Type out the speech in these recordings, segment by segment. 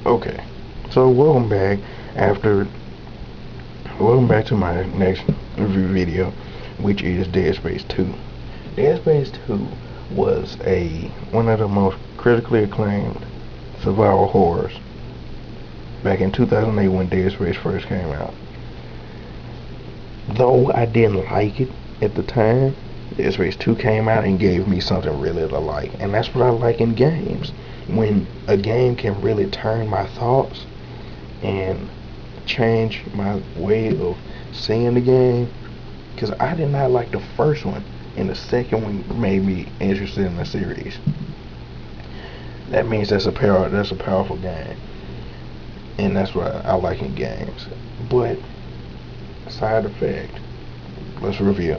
Okay, so welcome back to my next review video, which is Dead Space 2. Dead Space 2 was one of the most critically acclaimed survival horrors back in 2008 when Dead Space first came out. Though I didn't like it at the time, Dead Space 2 came out and gave me something really to like, and that's what I like in games. When a game can really turn my thoughts and change my way of seeing the game, because I did not like the first one, and the second one made me interested in the series. That means that's a powerful game, and that's what I like in games. But side effect, let's review.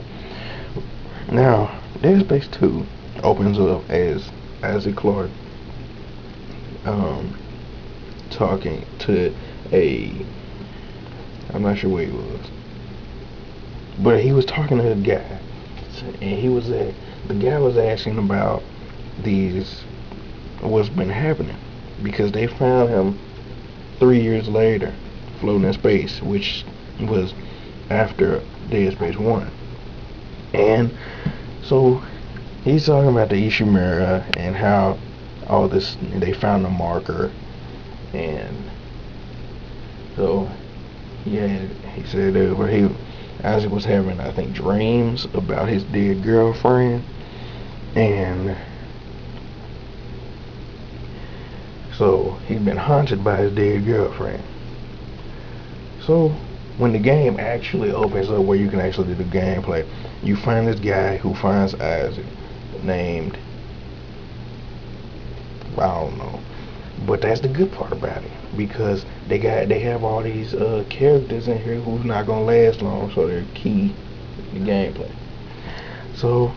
Now, Dead Space 2 opens up as Isaac Clarke talking to I'm not sure where he was, but he was talking to a guy, and the guy was asking about what's been happening, because they found him 3 years later floating in space, which was after Dead Space 1. And so he's talking about the Ishimura and how all this, they found a marker, and so he said that Isaac was having, I think, dreams about his dead girlfriend, and so he's been haunted by his dead girlfriend. So when the game actually opens up, where you can actually do the gameplay, you find this guy who finds Isaac, named, I don't know, but that's the good part about it, because they have all these characters in here who's not gonna last long, so they're key to the gameplay. So,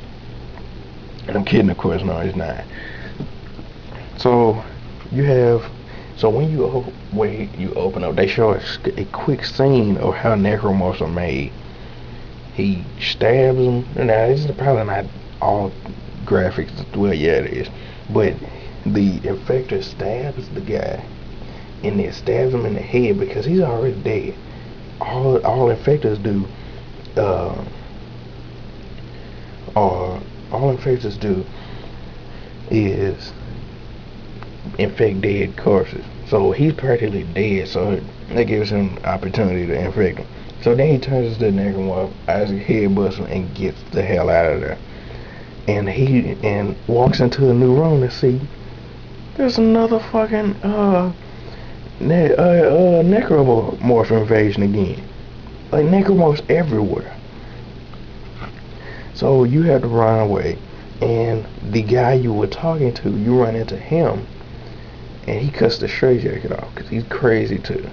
and I'm kidding, of course. No, it's not. So when you open up, they show a quick scene of how necromorphs are made. He stabs them. Now, this is probably not all graphics. Well, yeah, it is. But the infector stabs the guy, and it stabs him in the head because he's already dead. All infectors do, is infect dead corpses. So he's practically dead, so that gives him opportunity to infect him. So then he turns to the necromorph, Isaac headbutts him, and gets the hell out of there. And walks into a new room to see there's another fucking necromorph invasion again. Like, necromorphs everywhere. So you have to run away, and the guy you were talking to, you run into him, and he cuts the straitjacket off because he's crazy too.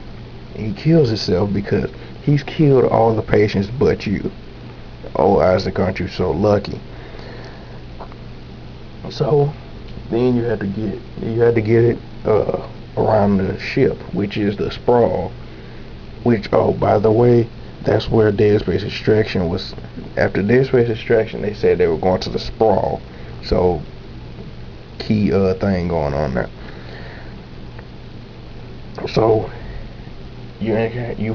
And he kills himself because he's killed all the patients but you. Oh, Isaac, aren't you so lucky? So then you had to get it around the ship, which is the Sprawl. Which, oh, by the way, that's where Dead Space Extraction was. After Dead Space Extraction, they said they were going to the Sprawl. So key thing going on there. So you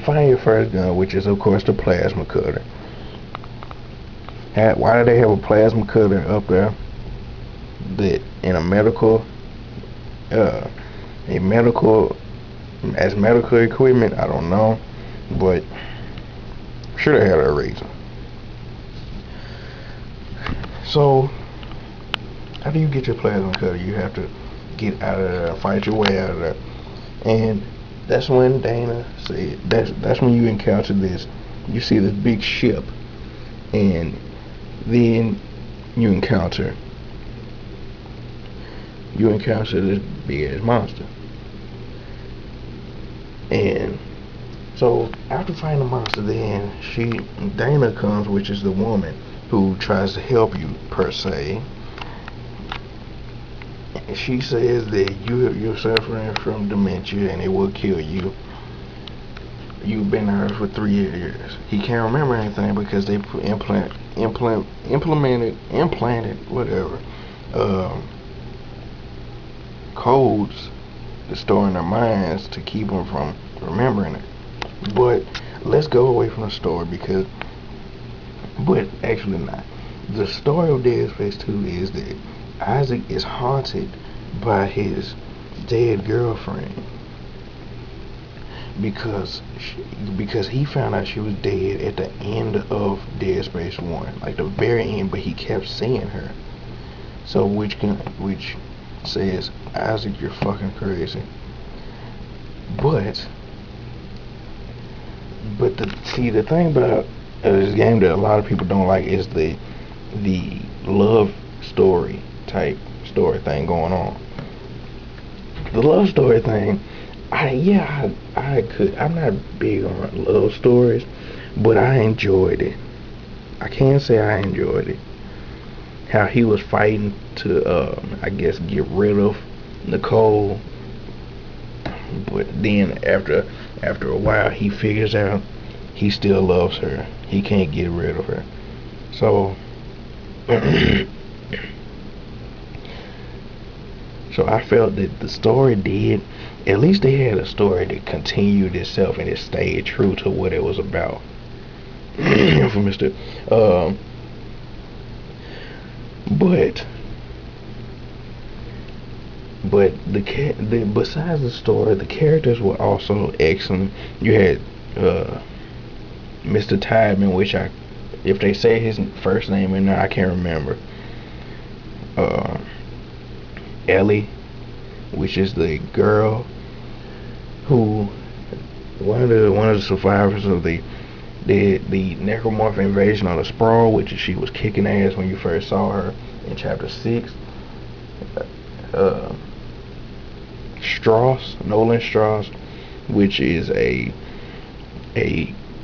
find your first gun, which is of course the plasma cutter. Why do they have a plasma cutter up there? That in medical equipment, I don't know, but I'm sure they had a reason. So how do you get your plasma cutter? You have to get out of there, fight your way out of there. And that's when Dana said, that's when you encounter this. You see this big ship, and then you encounter this big ass monster. And so after fighting the monster, then Dana comes, which is the woman who tries to help you per se. And she says that you're suffering from dementia and it will kill you. You've been there for 3 years. He can't remember anything because they implanted whatever codes store in their minds to keep them from remembering it. But let's go away from the story but actually not. The story of Dead Space 2 is that Isaac is haunted by his dead girlfriend because he found out she was dead at the end of Dead Space 1, like the very end, but he kept seeing her. So which says, Isaac, you're fucking crazy. But the thing about this game that a lot of people don't like is the love story type story thing going on. The love story thing, I'm not big on love stories, but I enjoyed it. I can say I enjoyed it. How he was fighting to, I guess, get rid of Nicole, but then after a while, he figures out he still loves her. He can't get rid of her. So, so I felt that the story did. At least they had a story that continued itself and it stayed true to what it was about. For Mr. But besides the story, the characters were also excellent. You had Mr. Tideman, which if they say his first name in there, I can't remember. Ellie, which is the girl who one of the survivors of the necromorph invasion on the Sprawl, which she was kicking ass when you first saw her in chapter 6. Nolan Strauss, which is a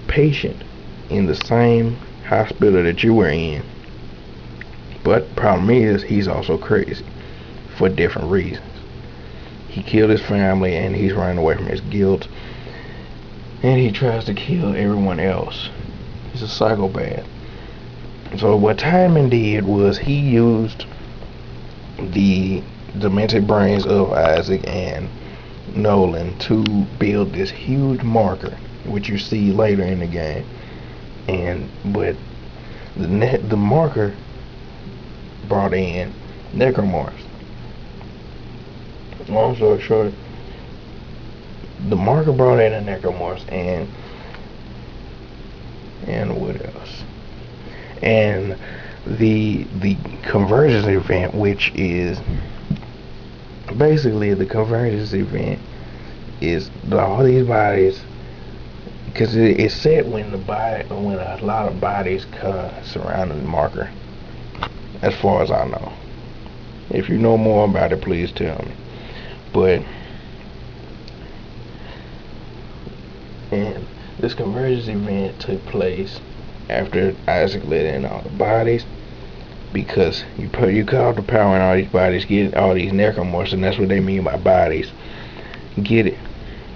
patient in the same hospital that you were in, but problem is he's also crazy for different reasons. He killed his family and he's running away from his guilt, and he tries to kill everyone else. He's a psychopath. So what Tideman did was he used the demented brains of Isaac and Nolan to build this huge marker, which you see later in the game. But the marker brought in necromorphs. Long story short, the marker brought in the necromorphs and what else? And the convergence event, which is basically the convergence event, is all these bodies, because it's set when a lot of bodies surround the marker, as far as I know. If you know more about it, please tell me. But and this convergence event took place after Isaac let in all the bodies, because you cut off the power in all these bodies, get all these necromorphs, and that's what they mean by bodies. Get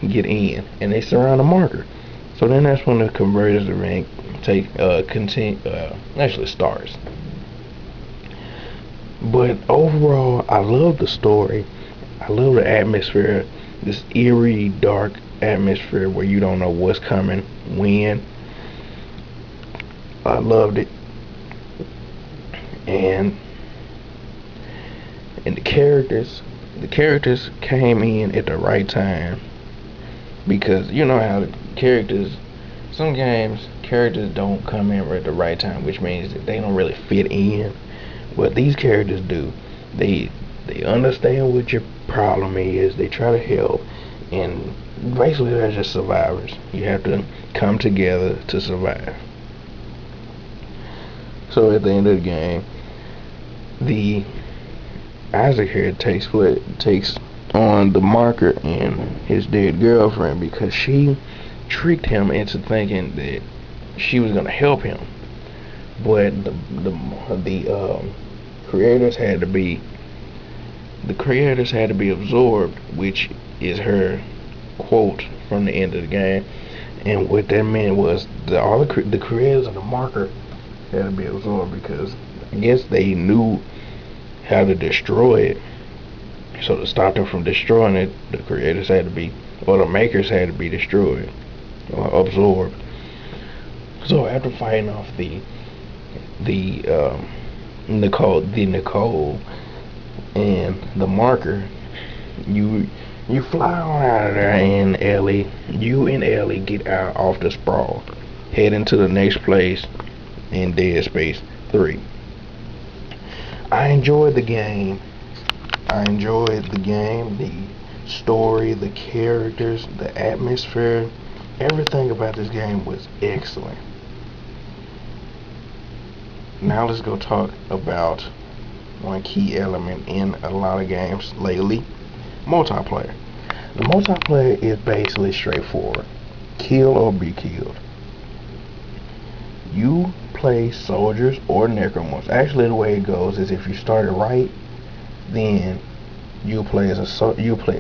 in, and they surround the marker. So then that's when the convergence event actually starts. But overall, I love the story. I love the atmosphere, this eerie, dark atmosphere where you don't know what's coming when. I loved it. And the characters came in at the right time, because you know how some games characters don't come in at the right time, which means that they don't really fit in. But these characters do. They understand what your problem is. They try to help, and basically they're just survivors. You have to come together to survive. So at the end of the game, the Isaac here takes on the marker and his dead girlfriend, because she tricked him into thinking that she was gonna help him. But the creators had to be absorbed, which is her quote from the end of the game. And what that meant was that all the creators of the marker had to be absorbed, because I guess they knew how to destroy it, So to stop them from destroying it, the creators had to be, or the makers had to be destroyed or absorbed. So after fighting off the Nicole and the marker, you fly on out of there, and Ellie get out off the sprawl, head into the next place in Dead Space 3. I enjoyed the game. The story, the characters, the atmosphere, everything about this game was excellent. Now let's go talk about one key element in a lot of games lately: multiplayer. The multiplayer is basically straightforward: kill or be killed. You play soldiers or necromorphs. Actually, the way it goes is if you start it right, then you play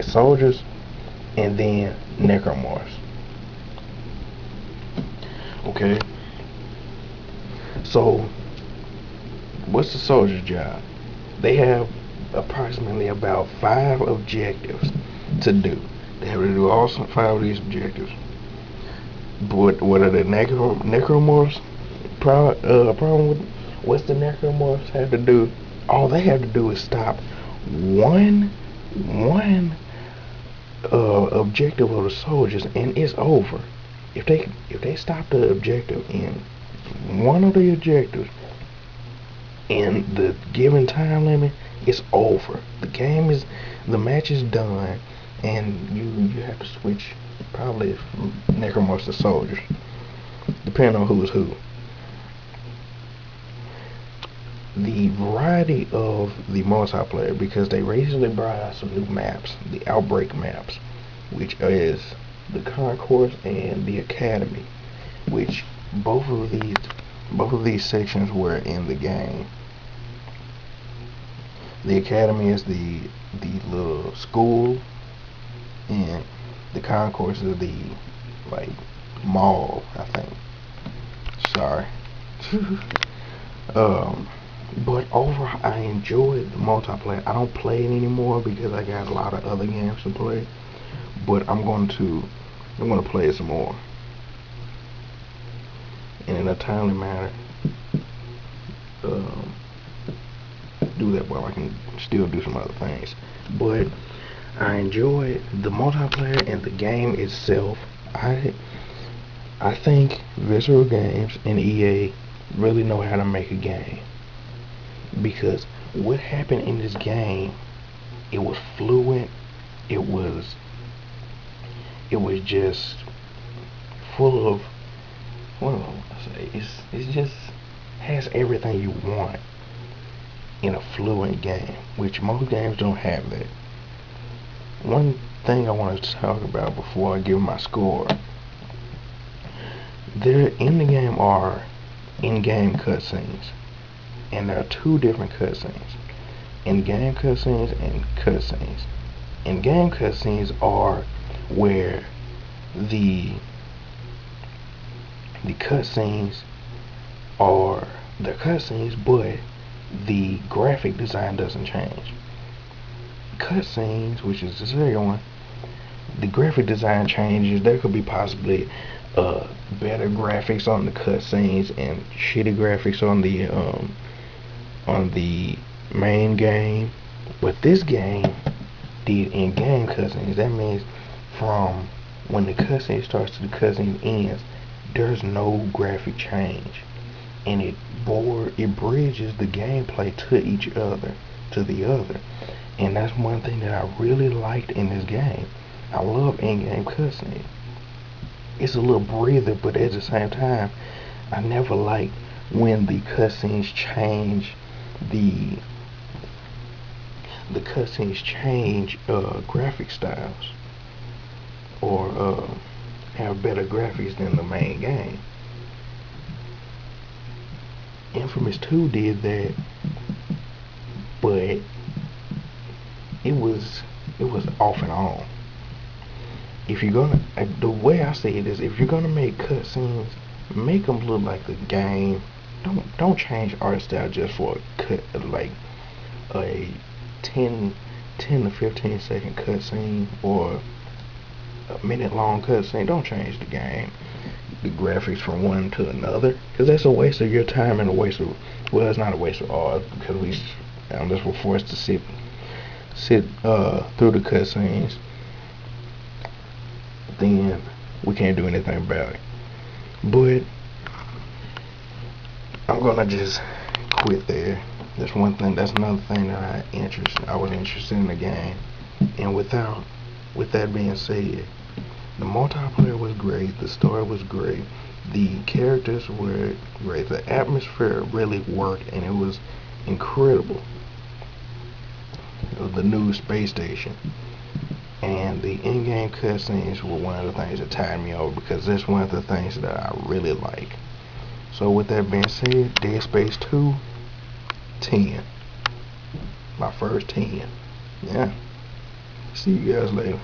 soldiers and then necromorphs. Okay. So, what's the soldier's job? They have approximately about 5 objectives to do. They have to do all 5 of these objectives. But what are the necromorphs? Problem with what's the necromorphs have to do? All they have to do is stop one objective of the soldiers, and it's over. If they stop the objective in one of the objectives in the given time limit, it's over. The match is done, and you have to switch probably from necromorphs to soldiers, depending on who's who. The variety of the multiplayer, because they recently brought out some new maps, the Outbreak maps, which is the Concourse and the Academy, which both of these sections were in the game. The Academy is the little school, and the Concourse is the like mall, I think. Sorry. But overall, I enjoyed the multiplayer. I don't play it anymore because I got a lot of other games to play. But I'm going to play it some more, and in a timely manner. Do that while I can still do some other things. But I enjoyed the multiplayer and the game itself. I think Visceral Games and EA really know how to make a game, because what happened in this game, it was fluent, it was just full of, what do I want to say, it just has everything you want in a fluent game, which most games don't have that. One thing I want to talk about before I give my score: there in the game are in-game cutscenes, and there are 2 different cutscenes: in-game cutscenes and cutscenes. In-game cutscenes are where the cutscenes are the cutscenes, but the graphic design doesn't change. Cutscenes, which is the second one, the graphic design changes. There could be possibly better graphics on the cutscenes and shitty graphics on the main game. But this game did in-game cutscenes. That means from when the cutscene starts to the cutscene ends, there's no graphic change, and it bridges the gameplay to the other. And that's one thing that I really liked in this game. I love in-game cutscenes. It's a little breather, but at the same time, I never liked when the cutscenes change graphic styles, or have better graphics than the main game. Infamous 2 did that, but it was off and on. If you're gonna, the way I see it is, if you're gonna make cutscenes, make them look like the game. Don't change art style just for a cut, like a 10 10 to 15 second cutscene or a minute long cutscene, don't change the game, the graphics from one to another, because that's a waste of your time and a waste of, well, it's not a waste of ours, because we just were forced to sit through the cutscenes. Then we can't do anything about it. But I'm gonna just quit there. That's one thing. That's another thing that I was interested in the game. And with that being said, the multiplayer was great. The story was great. The characters were great. The atmosphere really worked, and it was incredible. It was the new space station. And the in-game cutscenes were one of the things that tied me over, because that's one of the things that I really like. So with that being said, Dead Space 2, 10. My first 10. Yeah. See you guys later.